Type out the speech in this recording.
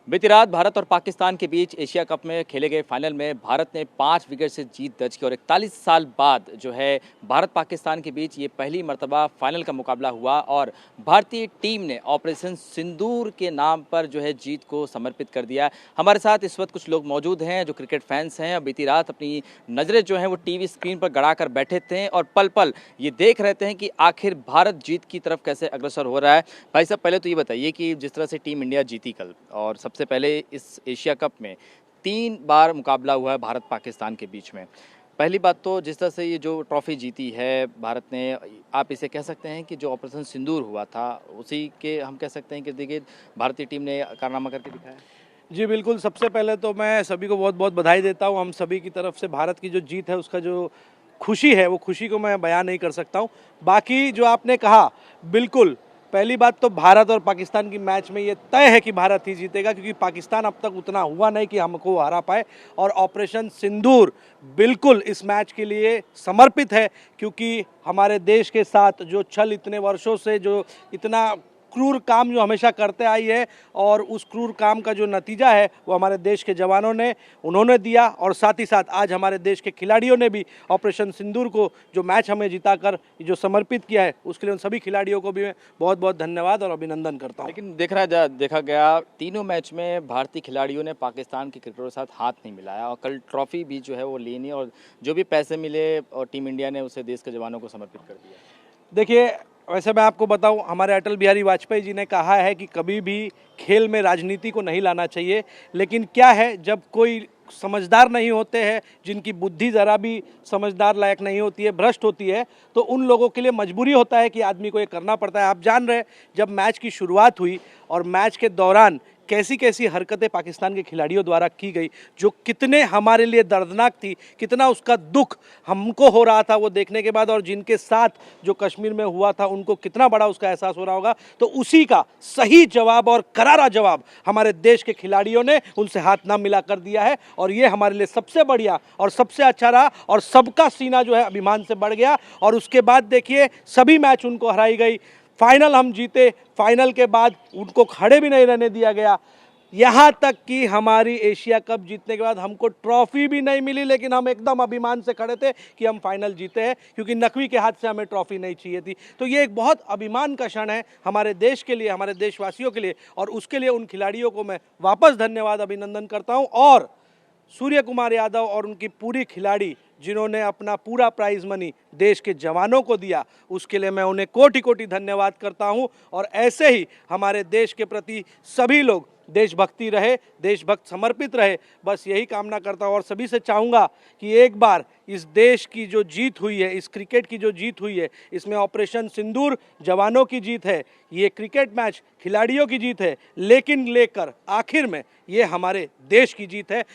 बीती रात भारत और पाकिस्तान के बीच एशिया कप में खेले गए फाइनल में भारत ने 5 विकेट से जीत दर्ज की और 41 साल बाद जो है भारत पाकिस्तान के बीच ये पहली मर्तबा फाइनल का मुकाबला हुआ और भारतीय टीम ने ऑपरेशन सिंदूर के नाम पर जो है जीत को समर्पित कर दिया। हमारे साथ इस वक्त कुछ लोग मौजूद हैं जो क्रिकेट फैंस हैं और बीती रात अपनी नज़रें जो हैं वो टीवी स्क्रीन पर गड़ा कर बैठे थे और पल पल ये देख रहे थे कि आखिर भारत जीत की तरफ कैसे अग्रसर हो रहा है। भाई साहब, पहले तो ये बताइए कि जिस तरह से टीम इंडिया जीती कल और सबसे पहले इस एशिया कप में 3 बार मुकाबला हुआ है भारत पाकिस्तान के बीच में। पहली बात तो जिस तरह से ये जो ट्रॉफी जीती है भारत ने, आप इसे कह सकते हैं कि जो ऑपरेशन सिंदूर हुआ था उसी के हम कह सकते हैं कि देखिए भारतीय टीम ने कारनामा करके दिखाया। जी बिल्कुल, सबसे पहले तो मैं सभी को बहुत बहुत बधाई देता हूँ। हम सभी की तरफ से भारत की जो जीत है उसका जो खुशी है वो खुशी को मैं बयान नहीं कर सकता हूँ। बाकी जो आपने कहा, बिल्कुल पहली बात तो भारत और पाकिस्तान की मैच में ये तय है कि भारत ही जीतेगा, क्योंकि पाकिस्तान अब तक उतना हुआ नहीं कि हमको हरा पाए। और ऑपरेशन सिंदूर बिल्कुल इस मैच के लिए समर्पित है, क्योंकि हमारे देश के साथ जो छल इतने वर्षों से जो इतना क्रूर काम जो हमेशा करते आई है और उस क्रूर काम का जो नतीजा है वो हमारे देश के जवानों ने उन्होंने दिया। और साथ ही साथ आज हमारे देश के खिलाड़ियों ने भी ऑपरेशन सिंदूर को जो मैच हमें जिताकर जो समर्पित किया है उसके लिए उन सभी खिलाड़ियों को भी मैं बहुत बहुत धन्यवाद और अभिनंदन करता हूँ। लेकिन देखा गया तीनों मैच में भारतीय खिलाड़ियों ने पाकिस्तान के क्रिकेटरों के साथ हाथ नहीं मिलाया और कल ट्रॉफी भी जो है वो लेनी और जो भी पैसे मिले और टीम इंडिया ने उसे देश के जवानों को समर्पित कर दिया। देखिए, वैसे मैं आपको बताऊं, हमारे अटल बिहारी वाजपेयी जी ने कहा है कि कभी भी खेल में राजनीति को नहीं लाना चाहिए। लेकिन क्या है, जब कोई समझदार नहीं होते हैं, जिनकी बुद्धि ज़रा भी समझदार लायक नहीं होती है, भ्रष्ट होती है, तो उन लोगों के लिए मजबूरी होता है कि आदमी को ये करना पड़ता है। आप जान रहे हैं, जब मैच की शुरुआत हुई और मैच के दौरान कैसी कैसी हरकतें पाकिस्तान के खिलाड़ियों द्वारा की गई, जो कितने हमारे लिए दर्दनाक थी, कितना उसका दुख हमको हो रहा था वो देखने के बाद, और जिनके साथ जो कश्मीर में हुआ था उनको कितना बड़ा उसका एहसास हो रहा होगा। तो उसी का सही जवाब और करारा जवाब हमारे देश के खिलाड़ियों ने उनसे हाथ ना मिला कर दिया है और ये हमारे लिए सबसे बढ़िया और सबसे अच्छा रहा और सबका सीना जो है अभिमान से बढ़ गया। और उसके बाद देखिए, सभी मैच उनको हराई गई, फाइनल हम जीते, फाइनल के बाद उनको खड़े भी नहीं रहने दिया गया। यहाँ तक कि हमारी एशिया कप जीतने के बाद हमको ट्रॉफी भी नहीं मिली, लेकिन हम एकदम अभिमान से खड़े थे कि हम फाइनल जीते हैं, क्योंकि नकवी के हाथ से हमें ट्रॉफी नहीं चाहिए थी। तो ये एक बहुत अभिमान का क्षण है हमारे देश के लिए, हमारे देशवासियों के लिए, और उसके लिए उन खिलाड़ियों को मैं वापस धन्यवाद अभिनंदन करता हूँ। और सूर्य कुमार यादव और उनकी पूरी खिलाड़ी जिन्होंने अपना पूरा प्राइज मनी देश के जवानों को दिया, उसके लिए मैं उन्हें कोटि कोटि धन्यवाद करता हूं। और ऐसे ही हमारे देश के प्रति सभी लोग देशभक्ति रहे, देशभक्त समर्पित रहे, बस यही कामना करता हूं। और सभी से चाहूँगा कि एक बार इस देश की जो जीत हुई है, इस क्रिकेट की जो जीत हुई है, इसमें ऑपरेशन सिंदूर जवानों की जीत है, ये क्रिकेट मैच खिलाड़ियों की जीत है, लेकिन लेकर आखिर में ये हमारे देश की जीत है।